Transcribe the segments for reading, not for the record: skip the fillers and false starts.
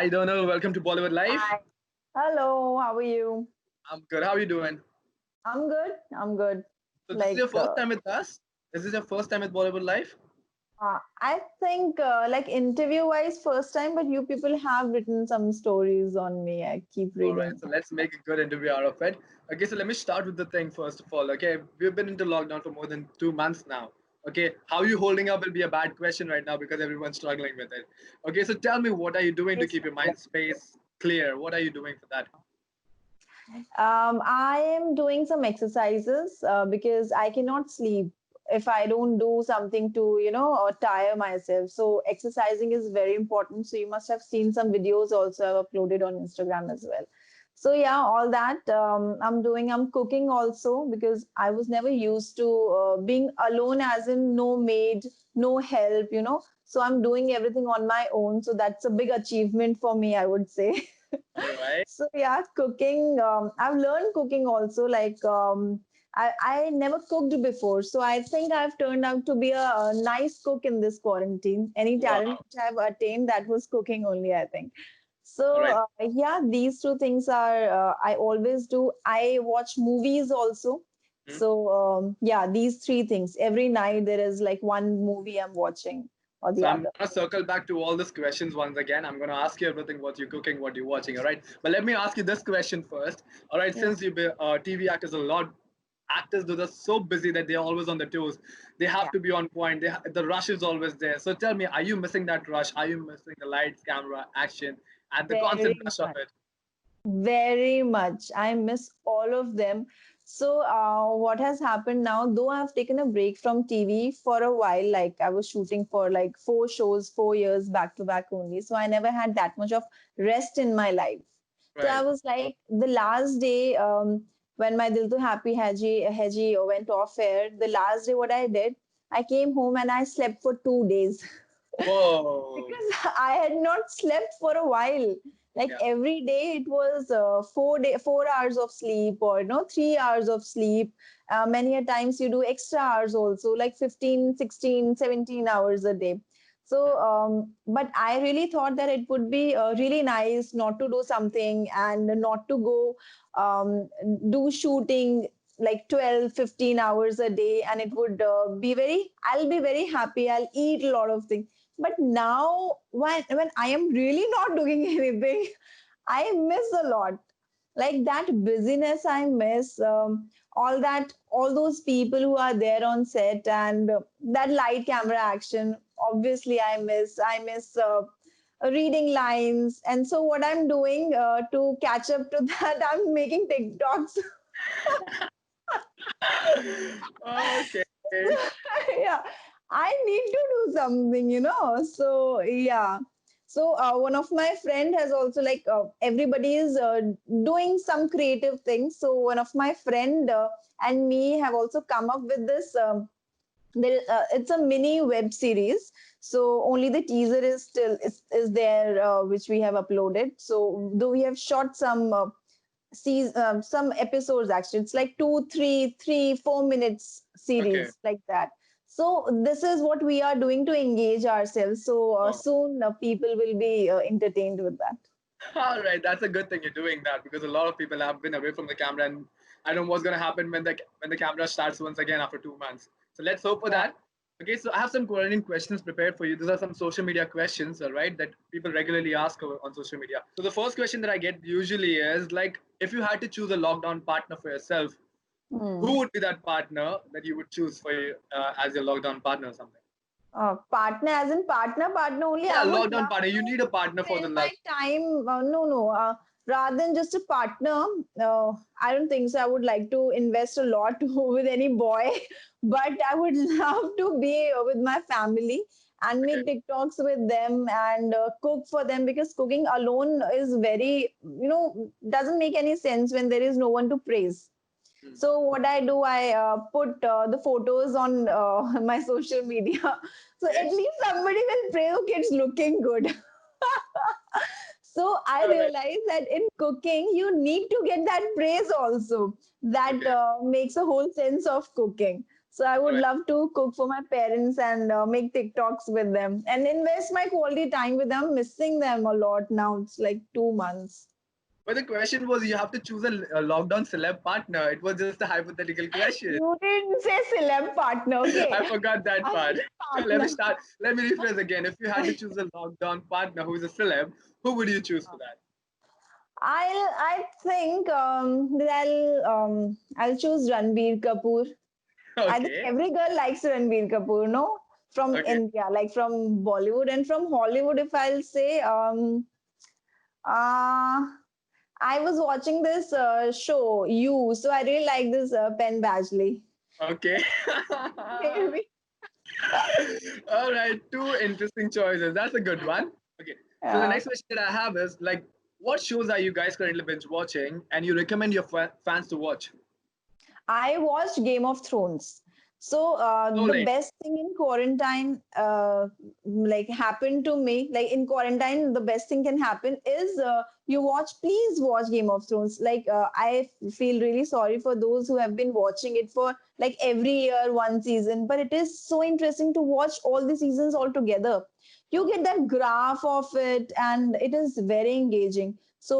Hi, Donald. Welcome to Bollywood Live. Hi. Hello, how are you? I'm good. How are you doing? I'm good. I'm good. So, this is Like, your first time with us? Is this your first time with Bollywood Live? I think, like, interview-wise, first time, but you people have written some stories on me. I keep All right. reading. So, let's make a good interview out of it. Okay. So, let me start with the thing first of all. Okay. We've been into lockdown for more than 2 months now. Okay. How are you holding up will be a bad question right now because everyone's struggling with it. Okay. So, tell me, what are you doing to It's keep your struggling. mind space clear? What are you doing for that? I am doing some exercises because I cannot sleep if I don't do something to, or tire myself. So exercising is very important. So you must have seen some videos also I've uploaded on Instagram as well. So yeah, all that I'm doing. I'm cooking also because I was never used to being alone, as in no maid, no help. So I'm doing everything on my own. So that's a big achievement for me, I would say. All right. So yeah, cooking. I've learned cooking also. Like I never cooked before, so I think I've turned out to be a nice cook in this quarantine. Any talent Wow. which I've attained, that was cooking only, I think. All So right. yeah, these two things are I always do. I watch movies also. Hmm? So yeah, these three things. Every night there is like one movie I'm watching or the So I'm other. gonna circle back to all these questions once again. I'm gonna ask you everything: what you're cooking, what you're watching. All right. But let me ask you this question first. All right. Yeah. Since you be TV actors a lot, actors those are so busy that they're always on the toes. They have Yeah. to be on point. The rush is always there. So tell me, are you missing that rush? Are you missing the lights, camera, action, and the constant Very rush of much. it? Very much. I miss all of them. So, what has happened now, though I've taken a break from TV for a while, like I was shooting for like 4 shows, 4 years back to back only. So, I never had that much of rest in my life. So, I Right. was like, the last day, when my Dil To Happy Haji went off air, the last day, what I did, I came home and I slept for 2 days. Whoa. Because I had not slept for a while. Like Yeah. every day, it was 4 hours of sleep, or 3 hours of sleep. Many a times you do extra hours also, like 15, 16, 17 hours a day. So, but I really thought that it would be really nice not to do something and not to go do shooting like 12, 15 hours a day, and it would I'll be very happy, I'll eat a lot of things. But now, when I am really not doing anything, I miss a lot. Like that busyness, I miss all those people who are there on set, and that light camera action. Obviously, I miss. I miss. Reading lines. And so what I'm doing to catch up to that, I'm making TikToks. Okay. Yeah, I need to do something. So yeah. So one of my friend has also, like, everybody is doing some creative things. So one of my friend and me have also come up with this. It's a mini web series. So only the teaser is there, which we have uploaded. So though we have shot some episodes, actually it's like 2 3 3 4 minutes Okay. series, like that. So this is what we are doing to engage ourselves. So Oh. soon people will be entertained with that. All right, that's a good thing you're doing that because a lot of people have been away from the camera, and I know what's going to happen when the camera starts once again after 2 months. So let's hope for Yeah. that. Okay, so I have some quarantine questions prepared for you. These are some social media questions, all right, that people regularly ask on social media. So the first question that I get usually is like, if you had to choose a lockdown partner for yourself, Hmm. who would be that partner that you would choose for you as your lockdown partner or something? Partner, as in partner only. Yeah, I would lockdown love partner. You to need a partner for the spend love. my time. No, no. Rather than just a partner, I don't think so. I would like to invest a lot with any boy, but I would love to be with my family and Okay. make TikToks with them and cook for them, because cooking alone is doesn't make any sense when there is no one to praise. Hmm. So what I do, I put the photos on my social media. So Okay. at least somebody will pray, okay, it's looking good. So I All right. realized that in cooking, you need to get that praise also. That Okay. makes a whole sense of cooking. So I All would right. love to cook for my parents and make TikToks with them and invest my quality time with them. Missing them a lot now. It's like 2 months. But the question was, you have to choose a lockdown celeb partner. It was just a hypothetical question. You didn't say celeb partner, okay? I forgot that I part. said Let me partner. start. Let me rephrase again. If you had to choose a lockdown partner who is a celeb, who would you choose for that? I think that I'll choose Ranbir Kapoor. I think Okay. every girl likes Ranbir Kapoor, no? From Okay. India, like from Bollywood and from Hollywood. If I'll say, uh, I was watching this show, You, so I really like this Penn Badgley. Okay. Maybe. All right. Two interesting choices. That's a good one. Okay. So the Yeah. next question that I have is like, what shows are you guys currently binge watching, and you recommend your fans to watch? I watched Game of Thrones. So So the late. best thing in quarantine, like happened to me. Like in quarantine, the best thing can happen is you watch. Please watch Game of Thrones. Like I feel really sorry for those who have been watching it for like every year one season, but it is so interesting to watch all the seasons all together. You get that graph of it, and it is very engaging. So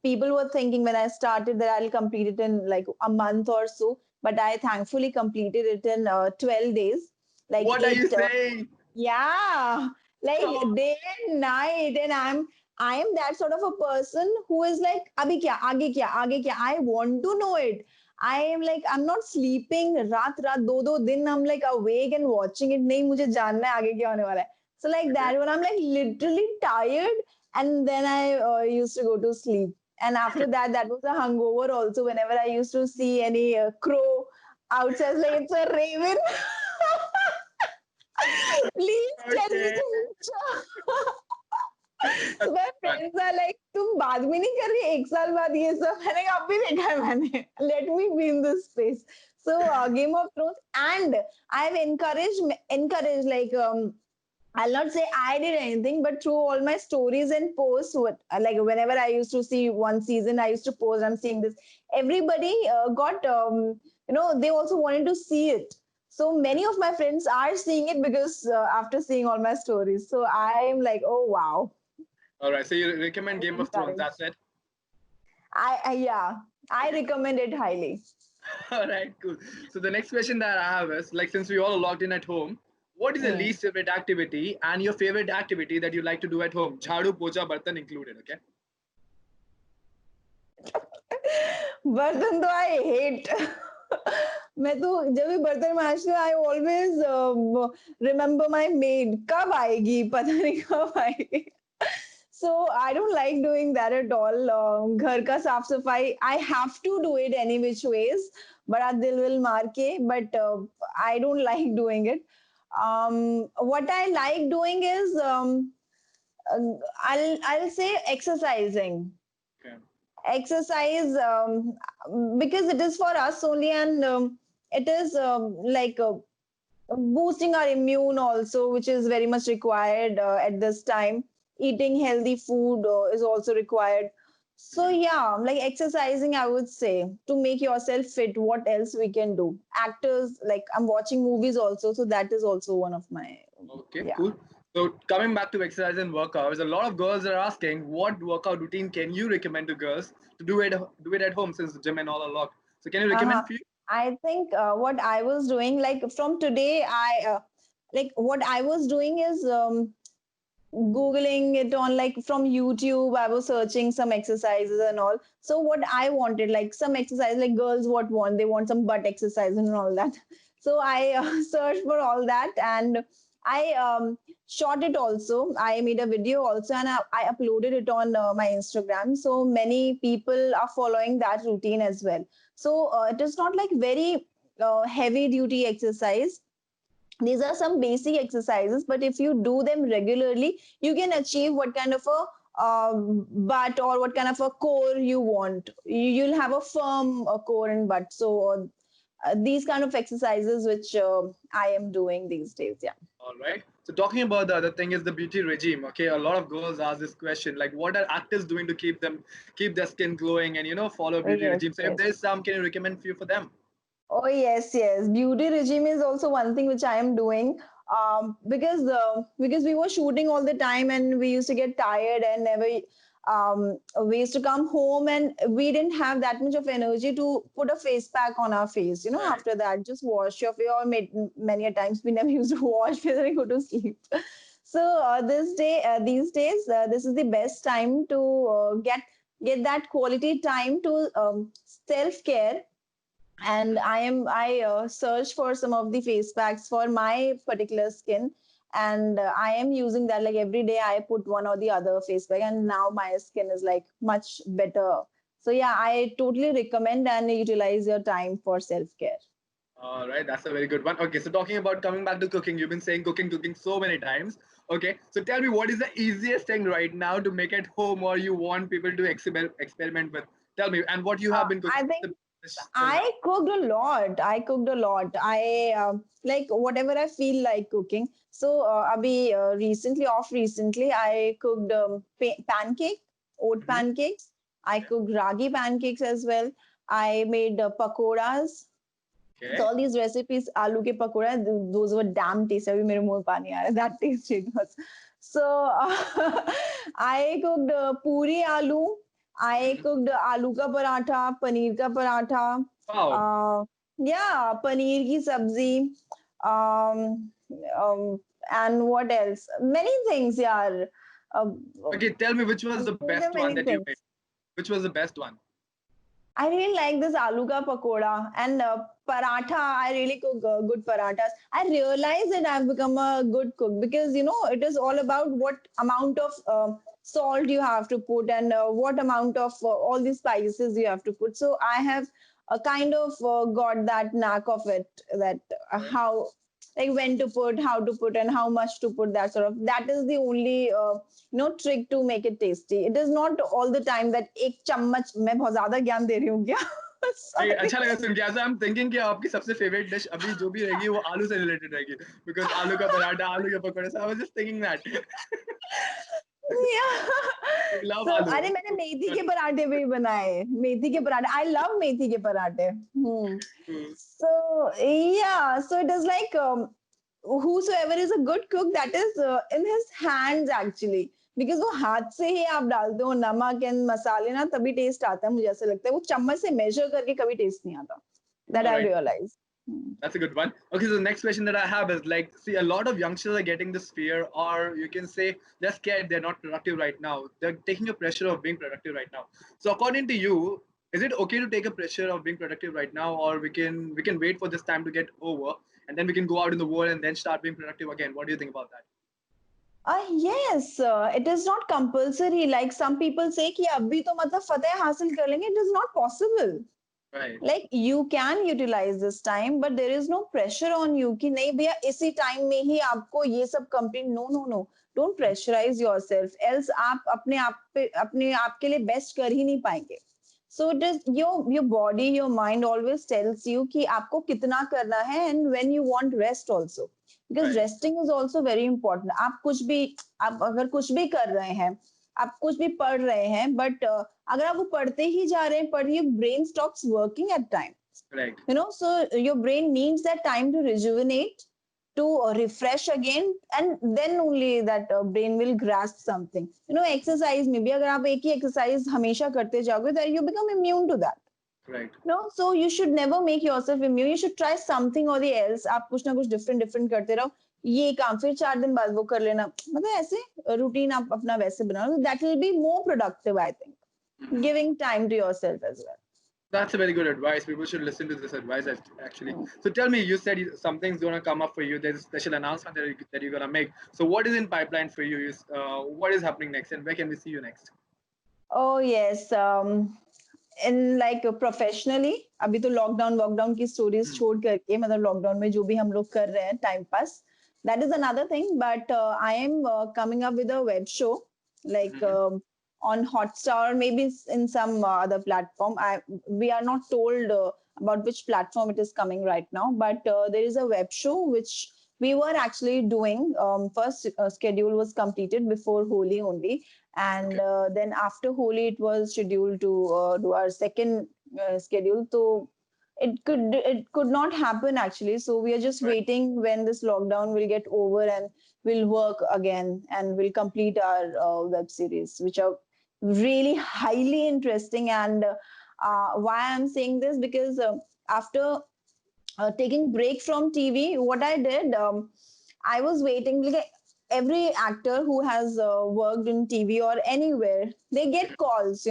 people were thinking when I started that I'll complete it in like a month or so, but I thankfully completed it in 12 days, like What are you eight. saying? Yeah, like Oh, day and night, and I am that sort of a person who is like, abhi kya, aage kya, aage kya. I want to know it. I am like, I'm not sleeping. रात दो दिन I'm like awake and watching it. नहीं मुझे जानना है आगे क्या होने वाला है. So like okay. that when I'm like literally tired, and then I used to go to sleep. And after that, that was a hangover also. Whenever I used to see any crow outside, like it's a raven. Please tell me Okay. to पूछा. That's So my fun. friends are like, तुम बाद में नहीं कर रही एक साल बाद ये सब. मैंने कहा अभी देखा है मैंने. Let me be in this space. So Game of Thrones, and I've encouraged like I'll not say I did anything, but through all my stories and posts, what like whenever I used to see one season, I used to post, I'm seeing this. Everybody got they also wanted to see it. So many of my friends are seeing it because after seeing all my stories. So I'm like, oh wow, All right. So you recommend I'm Game of Thrones. encouraged. That's it. I yeah, I recommend it highly. All right. Cool. So the next question that I have is like, since we all are locked in at home, what is the Hmm. least favorite activity and your favorite activity that you like to do at home? Jhadu, pocha, bartan included. Okay. बर्तन तो I hate. मैं तो जब भी बर्तन मांजती हूँ I always remember my made कब आएगी पता नहीं कब आएगी. So I don't like doing that at all. घर का साफ सफाई I have to do it any which ways. बड़ा दिल विल मार के but I don't like doing it. What I like doing is I'll say exercising. Okay. Exercise because it is for us only, and it is like boosting our immune also, which is very much required at this time. Eating healthy food is also required. So yeah, like exercising, I would say, to make yourself fit. What else we can do? Actors, like I'm watching movies also, so that is also one of my, Okay. yeah. Cool. So coming back to exercise and workouts, a lot of girls are asking, what workout routine can you recommend to girls to do it at home since the gym and all are locked? So can you Uh-huh. recommend few? I think what I was doing, like from today, like what I was doing is Googling it on like from YouTube. I was searching some exercises and all. So what I wanted, like some exercise, like girls what want, they want some butt exercise and all that. So I searched for all that, and I shot it also. I made a video also, and I uploaded it on my Instagram. So many people are following that routine as well. So it is not like very heavy duty exercise. These are some basic exercises, but if you do them regularly, you can achieve what kind of a butt or what kind of a core you want. You'll have a firm core and butt. So these kind of exercises which I am doing these days. Yeah. All right. So talking about the other thing is the beauty regime. Okay, a lot of girls ask this question, like, what are actors doing to keep their skin glowing and follow beauty Yes. regime? So if Yes. there's some, can you recommend few for them? Oh yes, yes. Beauty regime is also one thing which I am doing. Because we were shooting all the time and we used to get tired and never we used to come home and we didn't have that much of energy to put a face pack on our face. You know, Right. after that, just wash your face. Or many a times we never used to wash before we go to sleep. So these days, this is the best time to get that quality time to self care. And I searched for some of the face packs for my particular skin, and I am using that like every day. I put one or the other face pack, and now my skin is like much better. So yeah, I totally recommend and utilize your time for self care. All right, that's a very good one. Okay, so talking about coming back to cooking, you've been saying cooking, cooking so many times. Okay, so tell me what is the easiest thing right now to make at home or you want people to experiment with? Tell me, and what you have been cooking I the think dish till I now. cooked a lot. I cooked a lot. I like whatever I feel like cooking. So, Abhi, recently, I cooked pancake, oat Hmm. pancakes. I cooked ragi pancakes as well. I made pakoras. So Okay. all these recipes, aloo ke pakora, those were damn tasty. Abhi mere muh mein pani aa raha hai. That tasty it was. So I cooked puri aloo. I Mhm. cooked aloo ka paratha, paneer ka paratha. Wow. Uh, yeah, paneer ki sabzi. Um, um, and what else? Many things, yeah. Uh, Okay, tell me which was the there are best one many that you made. things. Which was the best one? I really like this aloo ka pakoda and paratha. I really cook good parathas. I realize that I've become a good cook because you know it is all about what amount of salt you have to put and what amount of all these spices you have to put. So I have kind of got that knack of it that Okay. how like when to put, how to put, and how much to put. That sort of that is the only trick to make it tasty. It is not all the time that एक चम्मच मैं बहुत ज्यादा ज्ञान दे रही हूँ क्या नहीं sorry. अच्छा लगा सुन के ऐसा आई एम थिंकिंग कि आपकी सबसे फेवरेट डिश अभी जो भी रहेगी वो आलू से रिलेटेड रहेगी बिकॉज आलू का पराठा आलू के पकौड़े so I was just thinking that Yeah. You love So aloo अरे मैंने मेथी के पराठे भी बनाए मेथी के पराठे I love मेथी के पराठे so yeah so it is like whosoever is a good cook that is in his hands actually because वो हाथ से ही आप डालते हो नमक एंड मसाले ना तभी टेस्ट आता है मुझे ऐसा लगता है वो चम्मच से मेजर करके कभी टेस्ट नहीं आता that I right realize. That's a good one. Okay, so the next question that I have is like, see, a lot of youngsters are getting this fear, or you can say they're scared, they're not productive right now. They're taking a pressure of being productive right now. So, according to you, is it okay to take a pressure of being productive right now, or we can wait for this time to get over, and then we can go out in the world and then start being productive again? What do you think about that? Yes, it is not compulsory. Like some people say कि अभी तो मतलब फतेह हासिल कर लेंगे. It is not possible. Right. Like you can utilize this time, but there is no pressure on you कि नहीं भैया इसी time में ही आपको ये सब complete. No, no, no. Don't pressurize yourself. Else आप अपने आप के लिए best कर ही नहीं पाएंगे. So it is your body, your mind always tells you कि आपको कितना करना है and when you want rest also. Because Right. resting is also very important. आप अगर कुछ भी कर रहे हैं आप कुछ भी पढ़ रहे हैं बट अगर आप वो पढ़ते ही जा रहे हैं पर ये brain stops working at time Right. so your brain needs that time to rejuvenate to refresh again and then only that brain will grasp something exercise में भी अगर आप एक ही exercise हमेशा करते जाओगे then you become immune to that. Right. No, so you should never make yourself immune. You should try something or the else. आप कुछ ना कुछ different different करते रहो. ये काम फिर 4 दिन बाद वो कर लेना. मतलब ऐसे रूटीन आप अपना वैसे बनाओ. That will be more productive, I think. Mhm. Giving time to yourself as well. That's a very good advice. People should listen to this advice actually. Hmm. So tell me, you said something's gonna come up for you. There's a special announcement that you're gonna make. So what is in pipeline for you? What is happening next, and where can we see you next? Oh yes. In like professionally अभी तो lockdown की stories Hmm. छोड़ करके मतलब lockdown में जो भी हम लोग कर रहे हैं time pass that is another thing but I am coming up with a web show like Mhm. on Hotstar or maybe in some other platform. We are not told about which platform it is coming right now but there is a web show which we were actually doing. First schedule was completed before Holi only and Okay. then after Holi it was scheduled to do our second schedule. So it could not happen actually. So we are just Right. waiting when this lockdown will get over and we'll work again and we'll complete our web series, which are really highly interesting. And why I'm saying this, because after taking break from TV, what I did, I was waiting. Like every actor who has worked in TV or anywhere, they get calls.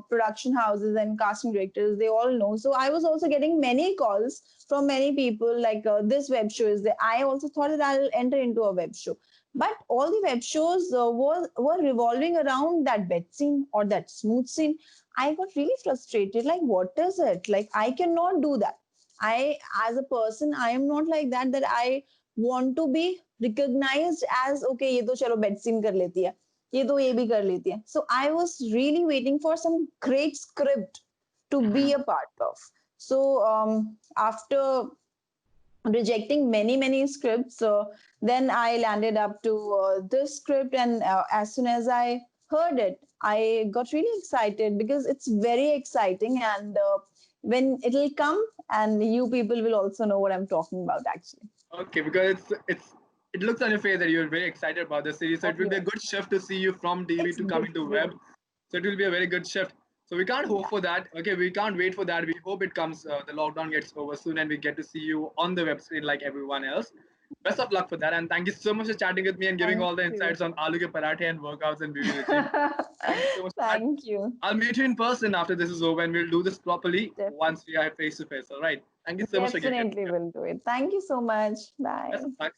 Production houses and casting directors, they all know. So I was also getting many calls from many people. Like this web show is there. I also thought that I'll enter into a web show. But all the web shows were revolving around that bed scene or that smooth scene. I got really frustrated. Like, what is it? Like, I cannot do that. I, as a person, I am not like that. That I want to be recognized as okay. ये तो चलो bed scene कर लेती है. ये तो ये भी कर लेती है. So I was really waiting for some great script to be a part of. So after rejecting many scripts, then I landed up to this script, and as soon as I heard it, I got really excited because it's very exciting. And when it'll come, and you people will also know what I'm talking about actually. Okay, because it looks on your face that you're very excited about the series. So it will be a Obvious. good shift to see you from TV It's to coming to web. different. So it will be a very good shift. So we can't hope Yeah. for that. Okay, we can't wait for that. We hope it comes. The lockdown gets over soon, and we get to see you on the web screen like everyone else. Best of luck for that, and thank you so much for chatting with me and giving Thank all the you. insights on aloo ke parathe and workouts and beauty routine. Thank you so much for that. Thank you. I'll meet you in person after this is over, and we'll do this properly Def- once we are face to face. All right. Thank you so much for giving Definitely me. will do it. Thank you so much. Best Bye. of luck.